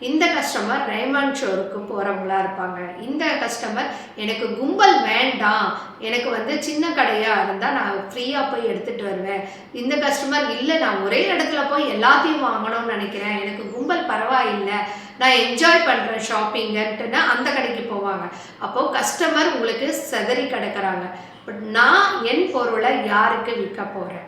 இந்த கஸ்டமர் ரைமண்ட் ஷோருக்கு போகிறவங்களா இருப்பாங்க, இந்த கஸ்டமர் எனக்கு கும்பல் வேண்டாம், எனக்கு வந்து சின்ன கடையாக இருந்தால் நான் ஃப்ரீயாக போய் எடுத்துகிட்டு வருவேன், இந்த கஸ்டமர் இல்லை நான் ஒரே இடத்துல போய் எல்லாத்தையும் வாங்கணும்னு நினைக்கிறேன், எனக்கு கும்பல் பரவாயில்லை, நான் என்ஜாய் பண்ணுறேன் ஷாப்பிங்கன்ட்டுன்னா அந்த கடைக்கு போவாங்க. அப்போது கஸ்டமர் உங்களுக்கு செதறி கிடக்கிறாங்க. பட் நான் என் பொருளை யாருக்கு விற்க போகிறேன்,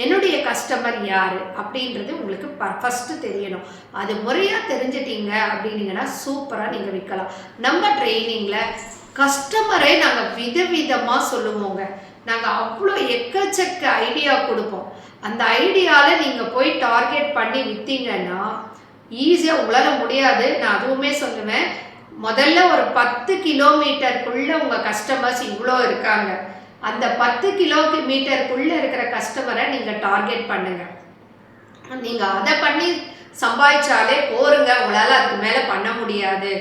என்னுடைய கஸ்டமர் யார் அப்படின்றது உங்களுக்கு ஃபஸ்ட்டு தெரியணும். அது முறையாக தெரிஞ்சிட்டிங்க அப்படின்னீங்கன்னா சூப்பராக நீங்கள் விற்கலாம். நம்ம ட்ரைனிங்கில் கஸ்டமரை நாங்கள் விதவிதமாக சொல்லுவோங்க. நாங்கள் அவ்வளோ எக்கச்சக்க ஐடியா கொடுப்போம். அந்த ஐடியாவில் நீங்கள் போய் டார்கெட் பண்ணி விற்றீங்கன்னா ஈஸியாக உங்களால் முடியாது. நான் அதுவுமே சொல்லுவேன், முதல்ல ஒரு 10 கிலோமீட்டருக்குள்ளே உங்கள் கஸ்டமர்ஸ் இவ்வளோ இருக்காங்க, அந்த 10 கிலோமீட்டருக்குள்ளே இருக்கிற கஸ்டமரை நீங்கள் டார்கெட் பண்ணுங்கள். நீங்கள் அதை பண்ணி சம்பாதிச்சாலே போருங்க, உங்களால் அதுக்கு மேலே பண்ண முடியாது.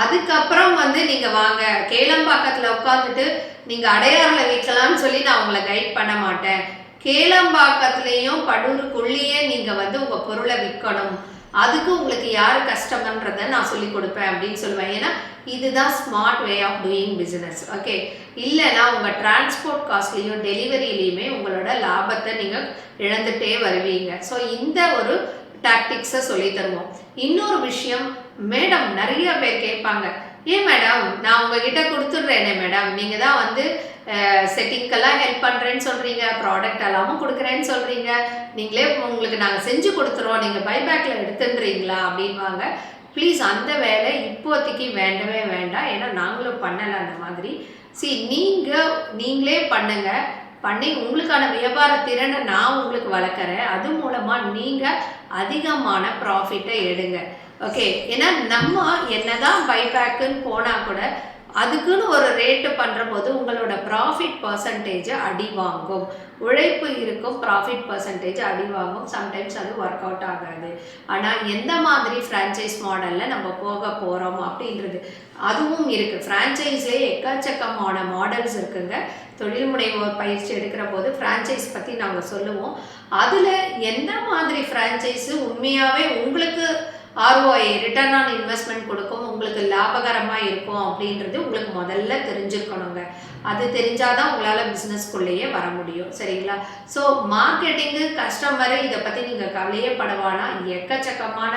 அதுக்கப்புறம் வந்து நீங்கள் வாங்க கேளம்பாக்கத்தில் உட்காந்துட்டு நீங்கள் அடையாறில் விற்கலான்னு சொல்லி நான் உங்களை கைட் பண்ண மாட்டேன். கேளம்பாக்கத்துலேயும் படூருக்குள்ளேயே நீங்கள் வந்து உங்கள் பொருளை விற்கணும், அதுக்கு உங்களுக்கு யார் கஸ்டமர்ன்றதை நான் சொல்லி கொடுப்பேன் அப்படின்னு சொல்லுவேன். ஏன்னா இதுதான் smart way of doing business. Okay, இல்லைன்னா உங்கள் டிரான்ஸ்போர்ட் காஸ்ட்லேயும் டெலிவரியிலையுமே உங்களோட லாபத்தை நீங்கள் இழந்துகிட்டே வருவீங்க. ஸோ இந்த ஒரு டாக்டிக்ஸை சொல்லி தருவோம். இன்னொரு விஷயம், மேடம் நிறைய பேர் கேட்பாங்க, ஏன் மேடம் நான் உங்ககிட்ட கொடுத்துட்றேனே மேடம், நீங்கள் தான் வந்து செட்டிங்கெல்லாம் ஹெல்ப் பண்ணுறேன்னு சொல்கிறீங்க, ப்ராடக்ட் எல்லாமும் கொடுக்குறேன்னு சொல்கிறீங்க, நீங்களே உங்களுக்கு நாங்கள் செஞ்சு கொடுத்துருவோம், நீங்கள் பைபேக்கில் எடுத்துன்றீங்களா அப்படின்வாங்க. ப்ளீஸ் அந்த வேலை இப்போதைக்கு வேண்டவே வேண்டாம், ஏன்னா நாங்களும் பண்ணலை அந்த மாதிரி. நீங்களே பண்ணி உங்களுக்கான வியாபார திறனை நான் உங்களுக்கு வளர்க்குறேன், அது மூலமாக நீங்கள் அதிகமான ப்ராஃபிட்டை எடுங்க. ஓகே, ஏன்னா நம்ம என்னதான் பைபேக்குன்னு போனால் கூட அதுக்குன்னு ஒரு ரேட்டு பண்ணுற போது உங்களோட ப்ராஃபிட் பர்சன்டேஜ் அடி வாங்கும். உழைப்பு இருக்கும், ப்ராஃபிட் பர்சன்டேஜ் அடி வாங்கும். சம்டைம்ஸ் அது ஒர்க் அவுட் ஆகாது. ஆனால் எந்த மாதிரி ஃப்ரான்ச்சைஸ் மாடலில் நம்ம போக போகிறோம் அப்படின்றது அதுவும் இருக்குது. ஃப்ரான்ச்சைஸ்லேயே எக்கச்சக்கமான மாடல்ஸ் இருக்குங்க. தொழில் முனைவோர் பயிற்சி எடுக்கிற போது ஃப்ரான்ச்சைஸ் பற்றி நாங்கள் சொல்லுவோம். அதில் எந்த மாதிரி ஃப்ரான்ச்சைஸு உண்மையாகவே உங்களுக்கு ROI ரிட்டர்ன் ஆன் இன்வெஸ்ட்மெண்ட் கொடுக்கும், உங்களுக்கு லாபகரமாக இருக்கும் அப்படின்றது உங்களுக்கு முதல்ல தெரிஞ்சிருக்கணுங்க. அது தெரிஞ்சாதான் உங்களால் பிஸ்னஸ்க்குள்ளேயே வர முடியும். சரிங்களா? ஸோ மார்க்கெட்டிங்கு, கஸ்டமரு, இதை பற்றி நீங்கள் கவலையே படவானா, எக்கச்சக்கமான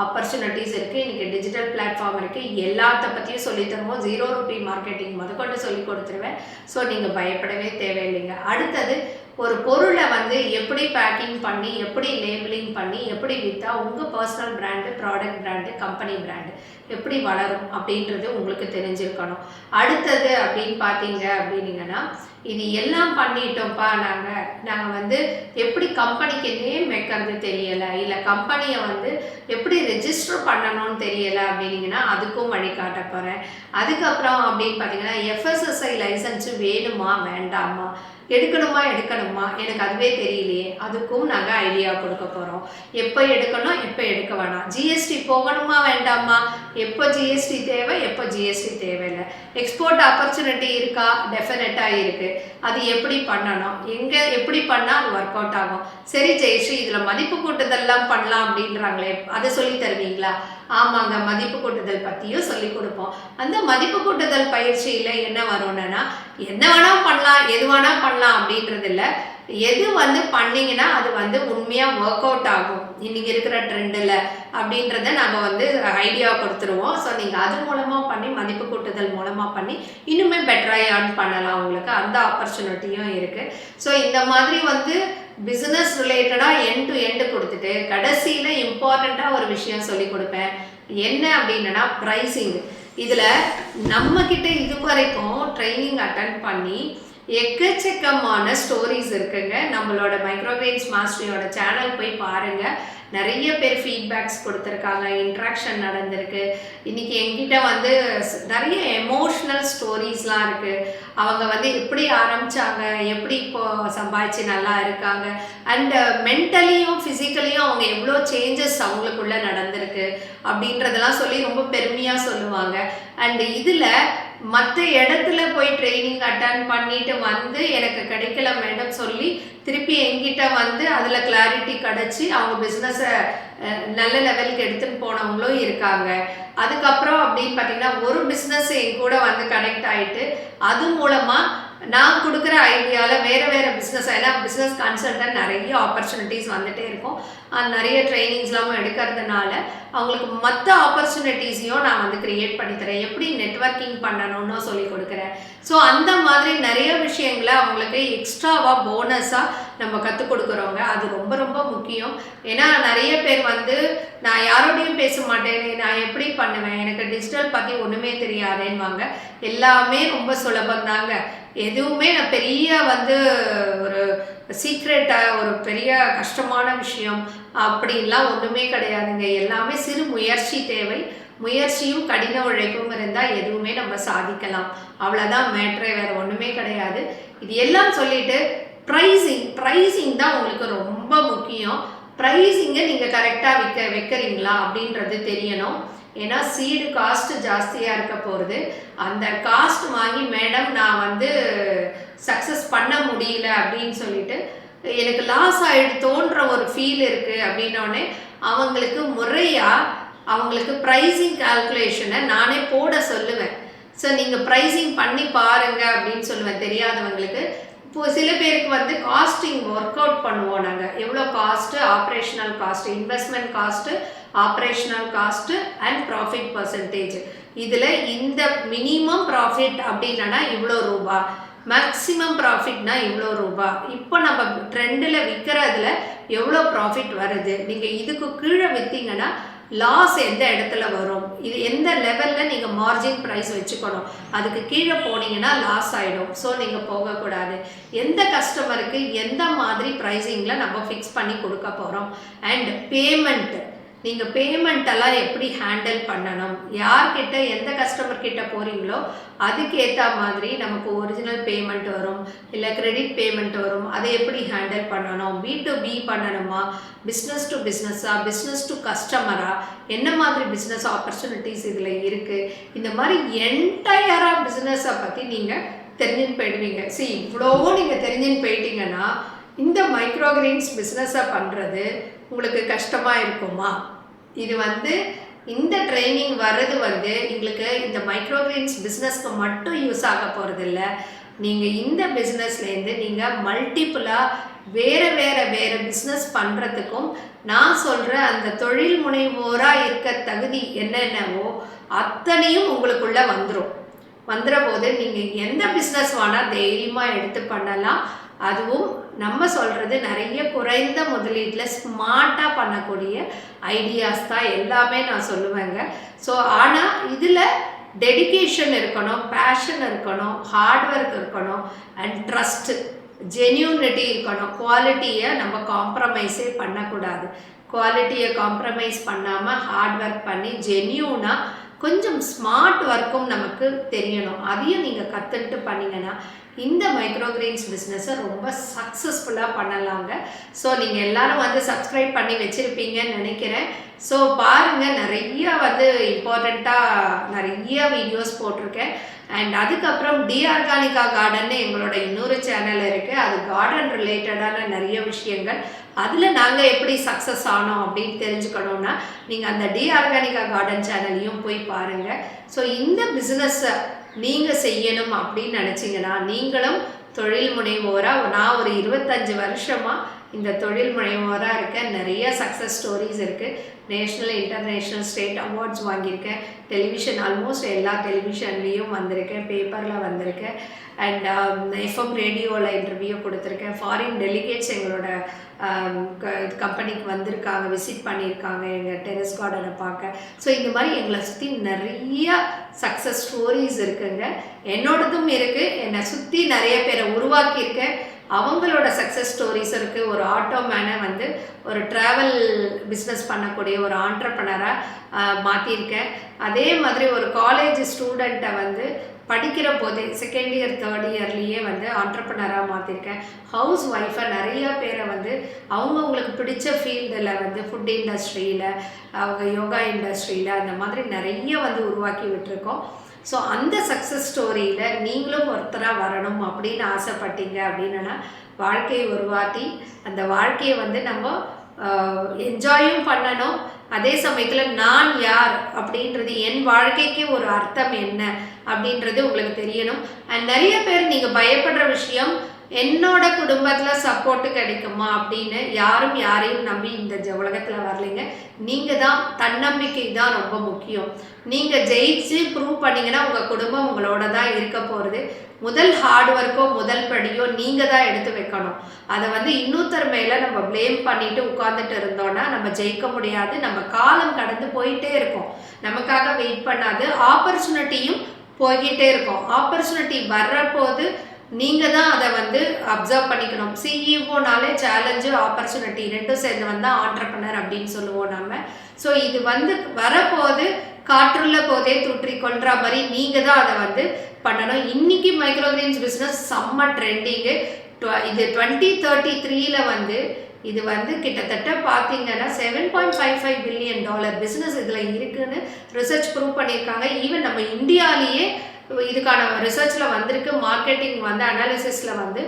ஆப்பர்ச்சுனிட்டிஸ் இருக்குது. இன்றைக்கி டிஜிட்டல் பிளாட்ஃபார்ம் இருக்குது, எல்லாத்த பற்றியும் சொல்லித்தருவோம். 0 ரூபி மார்க்கெட்டிங் முதற்கொண்டு சொல்லி கொடுத்துருவேன். ஸோ நீங்கள் பயப்படவே தேவையில்லைங்க. அடுத்தது ஒரு பொருளை வந்து எப்படி பேக்கிங் பண்ணி, எப்படி லேபிளிங் பண்ணி, எப்படி விற்றா உங்கள் personal brand, product brand, company brand எப்படி வளரும் அப்படின்றது உங்களுக்கு தெரிஞ்சிருக்கணும். அடுத்தது அப்படின்னு பார்த்தீங்க அப்படின்னீங்கன்னா, இது எல்லாம் பண்ணிட்டோம்ப்பா, நாங்கள் வந்து எப்படி கம்பெனிக்கு நேம் வைக்கிறது தெரியலை, இல்லை கம்பெனியை வந்து எப்படி ரெஜிஸ்டர் பண்ணணும்னு தெரியலை அப்படின்னீங்கன்னா அதுக்கும் வழிகாட்ட போகிறேன். அதுக்கப்புறம் அப்படின்னு பார்த்தீங்கன்னா FSSAI லைசன்ஸு வேணுமா வேண்டாமா, எடுக்கணுமா எனக்கு அதுவே தெரியலையே, அதுக்கும் நாங்கள் ஐடியா கொடுக்க போகிறோம். எப்போ எடுக்கணும், எப்போ எடுக்க வேணாம், ஜிஎஸ்டி போகணுமா வேண்டாமா, எப்போ ஜிஎஸ்டி தேவை, எப்போ ஜிஎஸ்டி தேவையில்லை, எக்ஸ்போர்ட் ஆப்பர்ச்சுனிட்டி இருக்கா, டெஃபினட்டாக இருக்குது, அது எப்படி பண்ணணும், எங்கே எப்படி பண்ணால் அது ஒர்க் அவுட் ஆகும். சரி ஜெயஸ்ரீ, இதில் மதிப்பு கூட்டுதல்லாம் பண்ணலாம் அப்படின்றாங்களே, அதை சொல்லி தருவீங்களா? ஆமாங்க, மதிப்பு கூட்டுதல் பற்றியும் சொல்லி கொடுப்போம். அந்த மதிப்பு கூட்டுதல் பயிற்சியில் என்ன வரும்னா, என்ன வேணால் பண்ணலாம், எது வேணால் பண்ணலாம் அப்படின்றது இல்லை, எது வந்து பண்ணிங்கன்னா அது வந்து உண்மையாக ஒர்க் அவுட் ஆகும் இன்றைக்கி இருக்கிற ட்ரெண்டில் அப்படின்றத நாங்கள் வந்து ஐடியா கொடுத்துருவோம். ஸோ நீங்கள் அது மூலமாக பண்ணி, மதிப்பு கூட்டுதல் மூலமாக பண்ணி இன்னுமே பெட்டராக ஏர்ன் பண்ணலாம். உங்களுக்கு அந்த ஆப்பர்ச்சுனிட்டியும் இருக்குது. ஸோ இந்த மாதிரி வந்து பிஸ்னஸ் ரிலேட்டடாக எண்ட் டு எண்டு கொடுத்துட்டு கடைசியில் இம்பார்ட்டண்ட்டாக ஒரு விஷயம் சொல்லி கொடுப்பேன். என்ன அப்படின்னா ப்ரைஸிங். இதில் நம்மக்கிட்ட இது வரைக்கும் ட்ரைனிங் அட்டன் பண்ணி எக்கச்சக்கமான ஸ்டோரிஸ் இருக்குங்க. நம்மளோட மைக்ரோகிரெயின்ஸ் மாஸ்டரியோட சேனல் போய் பாருங்கள். நிறைய பேர் ஃபீட்பேக்ஸ் கொடுத்துருக்காங்க, இன்ட்ராக்ஷன் நடந்திருக்கு. இன்றைக்கி என்கிட்ட வந்து நிறைய எமோஷ்னல் ஸ்டோரிஸ்லாம் இருக்குது. அவங்க வந்து எப்படி ஆரம்பித்தாங்க, எப்படி இப்போது சம்பாதிச்சு நல்லா இருக்காங்க, அண்டு மென்டலியும் ஃபிசிக்கலியும் அவங்க எவ்வளோ சேஞ்சஸ் அவங்களுக்குள்ளே நடந்திருக்கு அப்படின்றதெல்லாம் சொல்லி ரொம்ப பெருமையாக சொல்லுவாங்க. அண்டு இதில் மற்ற இடத்துல போய் ட்ரைனிங் அட்டன் பண்ணிட்டு வந்து எனக்கு கிடைக்கல மேடம் சொல்லி திருப்பி என்கிட்ட வந்து அதில் கிளாரிட்டி கிடச்சி அவங்க பிஸ்னஸை நல்ல லெவலுக்கு எடுத்துன்னு போனவங்களும் இருக்காங்க. அதுக்கப்புறம் அப்படின்னு பார்த்தீங்கன்னா ஒரு பிஸ்னஸ் என் கூட வந்து கனெக்ட் ஆகிட்டு அது மூலமாக நான் கொடுக்குற ஐடியாவில் வேறு பிஸ்னஸ், ஏன்னா பிஸ்னஸ் கன்சல்டன்ட் நிறைய ஆப்பர்ச்சுனிட்டிஸ் வந்துகிட்டே இருக்கும். நிறைய ட்ரைனிங்ஸ்லாம் எடுக்கிறதுனால அவங்களுக்கு மற்ற ஆப்பர்ச்சுனிட்டிஸையும் நான் வந்து க்ரியேட் பண்ணித்தரேன். எப்படி நெட்வொர்க்கிங் பண்ணணும்னு சொல்லி கொடுக்குறேன். ஸோ அந்த மாதிரி நிறைய விஷயங்களை அவங்களுக்கு எக்ஸ்ட்ராவாக போனஸாக நம்ம கற்றுக் கொடுக்குறோங்க. அது ரொம்ப ரொம்ப முக்கியம். ஏன்னா நிறைய பேர் வந்து நான் யாரோடையும் பேச மாட்டேன், நான் எப்படி பண்ணுவேன், எனக்கு டிஜிட்டல் பற்றி ஒன்றுமே தெரியாதேன்னுவாங்க. எல்லாமே ரொம்ப சுலபந்தாங்க. எதுவுமே நான் பெரிய வந்து ஒரு சீக்ரெட்டாக ஒரு பெரிய கஷ்டமான விஷயம் அப்படின்லாம் ஒன்றுமே கிடையாதுங்க. எல்லாமே சிறு முயற்சி தேவை. முயற்சியும் கடின உழைப்பும் இருந்தால் எதுவுமே நம்ம சாதிக்கலாம். அவ்வளோதான் மேட்ரே, வேறு ஒன்றுமே கிடையாது. இது எல்லாம் சொல்லிட்டு ப்ரைஸிங் தான் உங்களுக்கு ரொம்ப முக்கியம். ப்ரைஸிங்கை நீங்கள் கரெக்டாக வைக்கிறீங்களா அப்படின்றது தெரியணும். ஏன்னா சீடு காஸ்ட் ஜாஸ்தியாக இருக்க போகிறது. அந்த காஸ்ட் வாங்கி மேடம் நான் வந்து சக்ஸஸ் பண்ண முடியல அப்படின்னு சொல்லிட்டு எனக்கு லாஸ் ஆகிடுத்தோன்ற ஒரு ஃபீல் இருக்குது அப்படின்னோடனே அவங்களுக்கு முறையாக அவங்களுக்கு ப்ரைஸிங் கால்குலேஷனை நானே போட சொல்லுவேன். ஸோ நீங்கள் ப்ரைஸிங் பண்ணி பாருங்கள் அப்படின்னு சொல்லுவேன் தெரியாதவங்களுக்கு. இப்போது சில பேருக்கு வந்து காஸ்டிங் ஒர்க் அவுட் பண்ணுவோம் நாங்கள். எவ்வளோ cost, operational cost, investment cost, operational cost and profit percentage. இதில் இந்த மினிமம் ப்ராஃபிட் அப்படின்னா இவ்வளோ ரூபா, மேக்ஸிமம் ப்ராஃபிட்னா இவ்வளோ ரூபா, இப்போ நம்ம ட்ரெண்டில் விற்கிறதுல எவ்வளோ ப்ராஃபிட் வருது, நீங்கள் இதுக்கு கீழே விற்றீங்கன்னா லாஸ் எந்த இடத்துல வரும், இது எந்த லெவலில் நீங்கள் மார்ஜின் ப்ரைஸ் வச்சுக்கணும், அதுக்கு கீழே போனீங்கன்னா லாஸ் ஆகிடும். ஸோ நீங்கள் போகக்கூடாது. எந்த கஸ்டமருக்கு எந்த மாதிரி ப்ரைஸிங்கில் நம்ம ஃபிக்ஸ் பண்ணி கொடுக்க போகிறோம். அண்ட் பேமெண்ட்டு, நீங்கள் பேமெண்ட்டெல்லாம் எப்படி ஹேண்டில் பண்ணணும், யார்கிட்ட எந்த கஸ்டமர்கிட்ட போகிறீங்களோ அதுக்கேற்ற மாதிரி நமக்கு ஒரிஜினல் பேமெண்ட் வரும், இல்லை கிரெடிட் பேமெண்ட் வரும். அதை எப்படி ஹேண்டில் பண்ணணும், B2B பண்ணணுமா, பிஸ்னஸ் டு பிஸ்னஸா, பிஸ்னஸ் டு கஸ்டமரா, என்ன மாதிரி பிஸ்னஸ் ஆப்பர்ச்சுனிட்டிஸ் இதில் இருக்குது, இந்த மாதிரி என்டையராக பிஸ்னஸை பற்றி நீங்கள் தெரிஞ்சுன்னு போயிடுவீங்க. இவ்வளோவும் நீங்கள் தெரிஞ்சுன்னு போயிட்டீங்கன்னா இந்த மைக்ரோகிரெயின்ஸ் பிஸ்னஸை பண்ணுறது உங்களுக்கு கஷ்டமாக இருக்குமா? இது வந்து இந்த ட்ரைனிங் வர்றது வந்து எங்களுக்கு இந்த மைக்ரோகிரெயின்ஸ் பிஸ்னஸ்க்கு மட்டும் யூஸ் ஆக போகிறதில்ல. நீங்கள் இந்த பிஸ்னஸ்லேருந்து நீங்கள் மல்டிப்புளாக வேறு பிஸ்னஸ் பண்ணுறதுக்கும் நான் சொல்கிற அந்த தொழில் முனைவோராக இருக்க தகுதி என்னென்னவோ அத்தனையும் உங்களுக்குள்ளே வந்துடுற போது நீங்கள் எந்த பிஸ்னஸ் வேணால் தைரியமாக எடுத்து பண்ணலாம். அதுவும் நம்ம சொல்கிறது நிறைய குறைந்த முதலீட்டில் ஸ்மார்ட்டாக பண்ணக்கூடிய ஐடியாஸ் தான் எல்லாமே நான் சொல்லுவேங்க. ஸோ ஆனால் இதில் டெடிகேஷன் இருக்கணும், பேஷன் இருக்கணும், ஹார்ட் ஒர்க் இருக்கணும், அண்ட் ட்ரஸ்ட்டு, ஜென்யூனிட்டி இருக்கணும். குவாலிட்டியை நம்ம காம்ப்ரமைஸே பண்ணக்கூடாது. குவாலிட்டியை காம்ப்ரமைஸ் பண்ணாமல் ஹார்ட் ஒர்க் பண்ணி ஜென்யூனாக கொஞ்சம் ஸ்மார்ட் ஒர்க்கும் நமக்கு தெரியணும். அதையும் நீங்கள் கற்றுட்டு பண்ணிங்கன்னா இந்த மைக்ரோ கிரெயின்ஸ் பிஸ்னஸை ரொம்ப சக்ஸஸ்ஃபுல்லாக பண்ணலாங்க. ஸோ நீங்கள் எல்லோரும் வந்து சப்ஸ்கிரைப் பண்ணி வச்சுருப்பீங்கன்னு நினைக்கிறேன். ஸோ பாருங்கள், நிறைய வந்து இம்பார்ட்டண்ட்டாக நிறைய வீடியோஸ் போட்டிருக்கேன். அண்ட் அதுக்கப்புறம் டி ஆர்கானிகா கார்டன் எங்களோட இன்னொரு சேனல் இருக்குது. அது கார்டன் ரிலேட்டடான நிறைய விஷயங்கள். அதில் நாங்கள் எப்படி சக்ஸஸ் ஆனோம் அப்படின்னு தெரிஞ்சுக்கணுன்னா நீங்கள் அந்த டி ஆர்கானிகா கார்டன் சேனலையும் போய் பாருங்கள். ஸோ இந்த பிஸ்னஸை நீங்கள் செய்யணும் அப்படின்னு நினச்சிங்கன்னா நீங்களும் தொழில் முனைவோராக, நான் ஒரு 25 வருஷமாக இந்த தொழில் முனைவோராக இருக்கேன். நிறைய சக்ஸஸ் ஸ்டோரிஸ் இருக்குது. நேஷ்னல், இன்டர்நேஷ்னல், ஸ்டேட் அவார்ட்ஸ் வாங்கியிருக்கேன். டெலிவிஷன் ஆல்மோஸ்ட் எல்லா டெலிவிஷன்லேயும் வந்திருக்கேன், பேப்பரில் வந்திருக்கேன். அண்ட் எஃப்எம் ரேடியோவில் இன்டர்வியூ கொடுத்துருக்கேன். ஃபாரின் டெலிகேட்ஸ் எங்களோட கம்பெனிக்கு வந்திருக்காங்க, விசிட் பண்ணியிருக்காங்க எங்கள் டெரஸ் கார்டனை பார்க்க. ஸோ இந்த மாதிரி எங்களை சுற்றி நிறைய சக்ஸஸ் ஸ்டோரிஸ் இருக்குங்க. என்னோடதும் இருக்குது. என்னை சுற்றி நிறைய பேரை உருவாக்கியிருக்கேன், அவங்களோட சக்ஸஸ் ஸ்டோரிஸ் இருக்குது. ஒரு ஆட்டோ மேனை வந்து ஒரு ட்ராவல் பிஸ்னஸ் பண்ணக்கூடிய ஒரு ஆண்டர்ப்ரனராக மாற்றிருக்கேன். அதே மாதிரி ஒரு காலேஜ் ஸ்டூடெண்ட்டை வந்து படிக்கிற போதே செகண்ட் இயர் தேர்ட் இயர்லேயே வந்து ஆண்டர்ப்ரனராக மாற்றிருக்கேன். ஹவுஸ் ஒய்ஃபை நிறைய பேரை வந்து அவங்கவுங்களுக்கு பிடிச்ச ஃபீல்டில் வந்து ஃபுட் இண்டஸ்ட்ரியில், அவங்க யோகா இண்டஸ்ட்ரியில் அந்த மாதிரி நிறைய வந்து உருவாக்கி விட்டுருக்கோம். ஸோ அந்த சக்ஸஸ் ஸ்டோரியில் நீங்களும் ஒருத்தராக வரணும் அப்படின்னு ஆசைப்பட்டீங்க அப்படின்னா வாழ்க்கையை உருவாட்டி அந்த வாழ்க்கையை வந்து நம்ம என்ஜாயும் பண்ணணும். அதே சமயத்தில் நான் யார் அப்படின்றது, என் வாழ்க்கைக்கு ஒரு அர்த்தம் என்ன அப்படின்றது உங்களுக்கு தெரியணும். அண்ட் நிறைய பேர் நீங்கள் பயப்படுற விஷயம், என்னோட குடும்பத்தில் சப்போர்ட்டு கிடைக்குமா அப்படின்னு. யாரும் யாரையும் நம்பி இந்த உலகத்தில் வரலைங்க. நீங்கள் தான், தன்னம்பிக்கை தான் ரொம்ப முக்கியம். நீங்கள் ஜெயிச்சு ப்ரூவ் பண்ணிங்கன்னா உங்கள் குடும்பம் உங்களோட தான் இருக்க போகிறது. முதல் ஹார்ட் ஒர்க்கோ முதல் படியோ நீங்கள் தான் எடுத்து வைக்கணும். அதை வந்து இன்னொருத்தர் மேலே நம்ம ப்ளேம் பண்ணிட்டு உட்காந்துட்டு இருந்தோன்னா நம்ம ஜெயிக்க முடியாது. நம்ம காலம் கடந்து போயிட்டே இருக்கோம், நமக்காக வெயிட் பண்ணாது. ஆப்பர்ச்சுனிட்டியும் போய்கிட்டே இருக்கும். ஆப்பர்ச்சுனிட்டி வர்றபோது நீங்கள் தான் அதை வந்து அப்சர்வ் பண்ணிக்கணும். சிஇஓனாலே சேலஞ்சு, ஆப்பர்ச்சுனிட்டி ரெண்டும் சேர்ந்து வந்தால் ஆண்டர்ப்ரனர் அப்படின்னு சொல்லுவோம் நம்ம. ஸோ இது வந்து வரப்போது காற்றுள்ள போதே தூற்றிக்கொள்கிற மாதிரி நீங்கள் தான் அதை வந்து பண்ணணும். இன்றைக்கி மைக்ரோ கிரெயின்ஸ் பிஸ்னஸ் செம்ம ட்ரெண்டிங்கு. இது 2033 வந்து இது வந்து கிட்டத்தட்ட பார்த்தீங்கன்னா $7.55 பில்லியன் பிஸ்னஸ் இதில் இருக்குதுன்னு ரிசர்ச் ப்ரூவ் பண்ணியிருக்காங்க. ஈவன் நம்ம இந்தியாவிலேயே இதுக்கான ரிசர்ச்சில் வந்திருக்கு. மார்க்கெட்டிங் வந்து அனாலிசிஸில் வந்து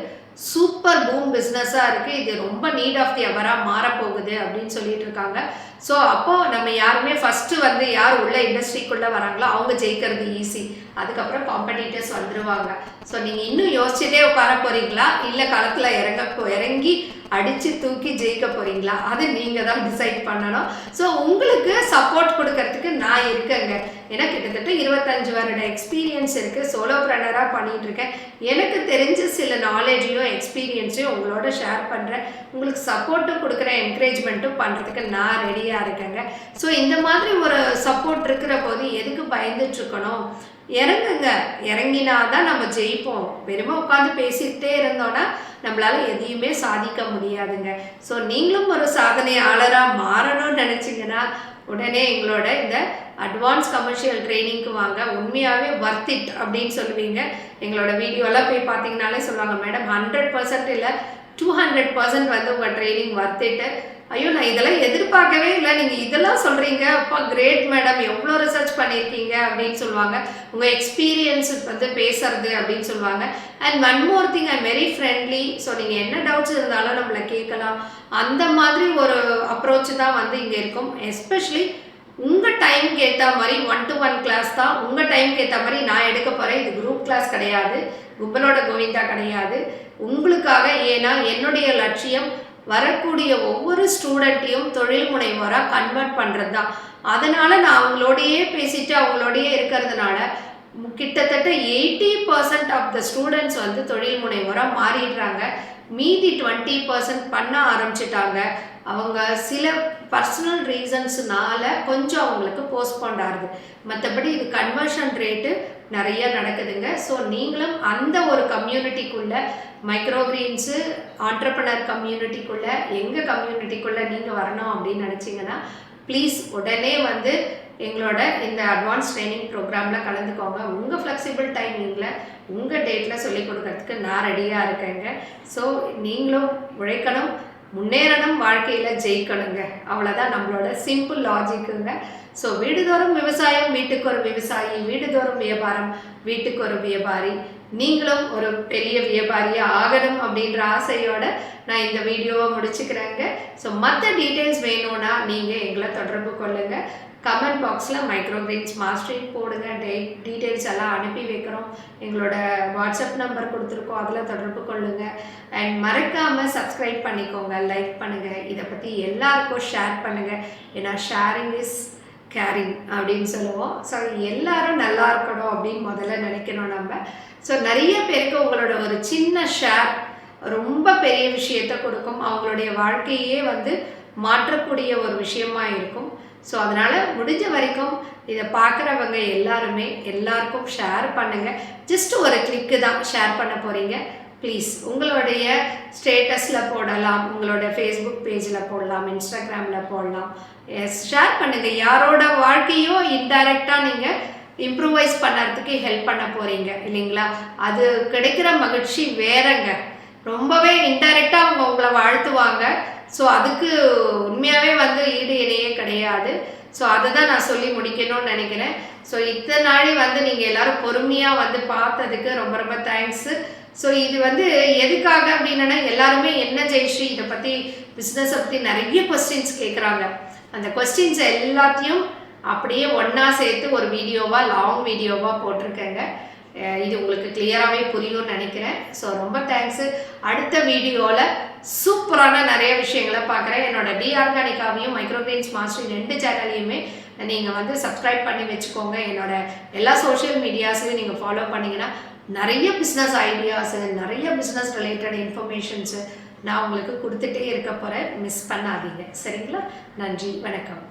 சூப்பர் பூம் பிஸ்னஸாக இருக்குது. இது ரொம்ப நீட் ஆஃப் தி அவராக மாறப்போகுது அப்படின்னு சொல்லிட்டு இருக்காங்க. ஸோ அப்போது நம்ம யாருமே ஃபஸ்ட்டு வந்து யார் உள்ள இண்டஸ்ட்ரிக்குள்ளே வராங்களோ அவங்க ஜெயிக்கிறது ஈஸி. அதுக்கப்புறம் காம்படிட்டர்ஸ் வந்துடுவாங்க. ஸோ நீங்கள் இன்னும் யோசிச்சுட்டே உட்கார போகிறீங்களா, இல்லை களத்தில் இறங்கி அடித்து தூக்கி ஜெயிக்க போகிறீங்களா, அது நீங்கள் தான் டிசைட் பண்ணணும். ஸோ உங்களுக்கு சப்போர்ட் கொடுக்கறதுக்கு நான் இருக்கேங்க. ஏன்னா கிட்டத்தட்ட 25 வருட எக்ஸ்பீரியன்ஸ் இருக்குது. சோலோப்ரனராக பண்ணிகிட்ருக்கேன். எனக்கு தெரிஞ்ச சில நாலேஜையும் எக்ஸ்பீரியன்ஸையும் உங்களோட ஷேர் பண்ணுறேன். உங்களுக்கு சப்போர்ட்டும் கொடுக்குறேன், என்கரேஜ்மெண்ட்டும் பண்ணுறதுக்கு நான் ரெடியாக இருக்கேங்க. ஸோ இந்த மாதிரி ஒரு சப்போர்ட் இருக்கிற போது எதுக்கு பயந்துட்டுருக்கணும்? இறங்குங்க. இறங்கினா தான் நம்ம ஜெயிப்போம். வெறுமை உட்காந்து பேசிக்கிட்டே இருந்தோன்னா நம்மளால் எதையுமே சாதிக்க முடியாதுங்க. ஸோ நீங்களும் ஒரு சாதனையாளராக மாறணும்னு நினச்சிங்கன்னா உடனே எங்களோட இந்த அட்வான்ஸ் கமர்ஷியல் ட்ரைனிங்க்கு வாங்க. உண்மையாகவே ஒர்த் இட் அப்படின்னு சொல்லுவீங்க. எங்களோட வீடியோலாம் போய் பார்த்தீங்கனாலே சொல்லுவாங்க, மேடம் 100% இல்லை 200% வந்து உங்கள் ட்ரைனிங் ஒர்த் இட்டு. ஐயோ, நான் இதெல்லாம் எதிர்பார்க்கவே இல்லை, நீங்கள் இதெல்லாம் சொல்கிறீங்க, அப்பா கிரேட் மேடம், எவ்வளோ ரிசர்ச் பண்ணியிருக்கீங்க அப்படின்னு சொல்லுவாங்க. உங்கள் எக்ஸ்பீரியன்ஸ் வந்து பேசுறது அப்படின்னு சொல்லுவாங்க. And one more thing, I am very friendly. So நீங்கள் என்ன டவுட்ஸ் இருந்தாலும் நம்மளை கேட்கலாம். அந்த மாதிரி ஒரு அப்ரோச் தான் வந்து இங்கே இருக்கும். எஸ்பெஷலி உங்கள் டைமுக்கு ஏற்ற மாதிரி 1-to-1 கிளாஸ் தான். உங்கள் டைமுக்கு ஏற்ற மாதிரி நான் எடுக்க போகிறேன். இது குரூப் கிளாஸ் கிடையாது, கும்பலோட கோவிந்தா கிடையாது. உங்களுக்காக. ஏன்னா என்னுடைய லட்சியம் வரக்கூடிய ஒவ்வொரு ஸ்டூடெண்ட்டையும் தொழில் முனைவோராக கன்வெர்ட் பண்ணுறது தான். அதனால் நான் அவங்களோடையே பேசிட்டு அவங்களோடையே இருக்கிறதுனால கிட்டத்தட்ட 80% ஆஃப் த ஸ்டூடெண்ட்ஸ் வந்து தொழில் முனைவோராக மாறிடுறாங்க. மீதி 20% பண்ண ஆரம்பிச்சிட்டாங்க. அவங்க சில பர்சனல் ரீசன்ஸ்னால கொஞ்சம் அவங்களுக்கு போஸ்ட்போன் ஆகுது. மற்றபடி இது கன்வர்ஷன் ரேட்டு நிறைய நடக்குதுங்க. ஸோ நீங்களும் அந்த ஒரு கம்யூனிட்டிக்குள்ளே மைக்ரோ கிரீன்ஸு ஆண்டர்ப்ரனர் கம்யூனிட்டிக்குள்ளே எங்கள் கம்யூனிட்டிக்குள்ளே நீங்கள் வரணும் அப்படின்னு நினச்சிங்கன்னா ப்ளீஸ் உடனே வந்து எங்களோட இந்த அட்வான்ஸ் ட்ரைனிங் ப்ரோக்ராமில் கலந்துக்கோங்க. உங்கள் ஃப்ளெக்சிபிள் டைமிங்கில் உங்கள் டேட்டில் சொல்லிக் கொடுக்கறதுக்கு நான் ரெடியாக இருக்கேங்க. ஸோ நீங்களும் உழைக்கணும், முன்னேறணும், வாழ்க்கையில் ஜெயிக்கணுங்க. அவ்வளோதான் நம்மளோட சிம்பிள் லாஜிக்குங்க. ஸோ வீடுதோறும் விவசாயம், வீட்டுக்கு ஒரு விவசாயி, வீடுதோறும் வியாபாரம், வீட்டுக்கு ஒரு வியாபாரி. நீங்களும் ஒரு பெரிய வியாபாரியாக ஆகணும் அப்படின்ற ஆசையோடு நான் இந்த வீடியோவை முடிச்சுக்கிறேங்க. ஸோ மற்ற டீட்டெயில்ஸ் வேணும்னா நீங்கள் எங்களை தொடர்பு கொள்ளுங்கள். கமெண்ட் பாக்ஸில் மைக்ரோ கிரீன்ஸ் மாஸ்டரி போடுங்க. டீட்டெயில்ஸ் எல்லாம் அனுப்பி வைக்கிறோம். எங்களோட வாட்ஸ்அப் நம்பர் கொடுத்துருக்கோம், அதில் தொடர்பு கொள்ளுங்கள். அண்ட் மறக்காமல் சப்ஸ்கிரைப் பண்ணிக்கோங்க, லைக் பண்ணுங்கள், இதை பற்றி எல்லாருக்கும் ஷேர் பண்ணுங்கள். ஏன்னா ஷேரிங் இஸ் கேரிங் அப்படின்னு சொல்லுவோம். ஸோ எல்லாரும் நல்லா இருக்கணும் அப்படின்னு முதல்ல நினைக்கணும் நம்ம. ஸோ நிறைய பேருக்கு உங்களோட ஒரு சின்ன ஷேர் ரொம்ப பெரிய விஷயத்தை கொடுக்கும், அவங்களுடைய வாழ்க்கையே வந்து மாற்றக்கூடிய ஒரு விஷயமா இருக்கும். ஸோ அதனால் முடிஞ்ச வரைக்கும் இதை பார்க்குறவங்க எல்லாருமே எல்லாருக்கும் ஷேர் பண்ணுங்கள். ஜஸ்ட் ஒரு கிளிக்கு தான் ஷேர் பண்ண போகிறீங்க. ப்ளீஸ் உங்களுடைய ஸ்டேட்டஸில் போடலாம், உங்களோட ஃபேஸ்புக் பேஜில் போடலாம், இன்ஸ்டாகிராமில் போடலாம். ஷேர் பண்ணுங்கள். யாரோட வாழ்க்கையோ இன்டைரக்டாக நீங்கள் இம்ப்ரூவைஸ் பண்ணுறதுக்கு ஹெல்ப் பண்ண போகிறீங்க இல்லைங்களா? அது கிடைக்கிற மகிழ்ச்சி வேறங்க. ரொம்பவே இன்டைரக்டாக அவங்க உங்களை வாழ்த்துவாங்க. ஸோ அதுக்கு உண்மையாகவே வந்து ஈடு இணையே கிடையாது. ஸோ அதை தான் நான் சொல்லி முடிக்கணும்னு நினைக்கிறேன். ஸோ இத்தனை நாள் வந்து நீங்கள் எல்லோரும் பொறுமையாக வந்து பார்த்ததுக்கு ரொம்ப ரொம்ப தேங்க்ஸு. ஸோ இது வந்து எதுக்காக அப்படின்னா எல்லாருமே என்ன ஜெயஸ்ரீ இதை பற்றி பிஸ்னஸை பற்றி நிறைய கொஸ்டின்ஸ் கேட்குறாங்க. அந்த கொஸ்டின்ஸ் எல்லாத்தையும் அப்படியே ஒன்றா சேர்த்து ஒரு வீடியோவாக லாங் வீடியோவாக போட்டிருக்கேங்க. இது உங்களுக்கு கிளியராகவே புரியும்னு நினைக்கிறேன். ஸோ ரொம்ப தேங்க்ஸு. அடுத்த வீடியோவில் சூப்பரான நிறைய விஷயங்களை பார்க்குறேன். என்னோட டி ஆர்கானிக்காவையும் மைக்ரோ கிரீன்ஸ் மாஸ்டரி 2 சேனலையுமே நீங்கள் வந்து சப்ஸ்கிரைப் பண்ணி வச்சுக்கோங்க. என்னோட எல்லா சோஷியல் மீடியாஸையும் நீங்கள் ஃபாலோ பண்ணிங்கன்னா நிறைய பிஸ்னஸ் ஐடியாஸு, நிறைய பிஸ்னஸ் ரிலேட்டட் இன்ஃபர்மேஷன்ஸு நான் உங்களுக்கு கொடுத்துட்டே இருக்க போகிறேன். மிஸ் பண்ணாதீங்க, சரிங்களா? நன்றி, வணக்கம்.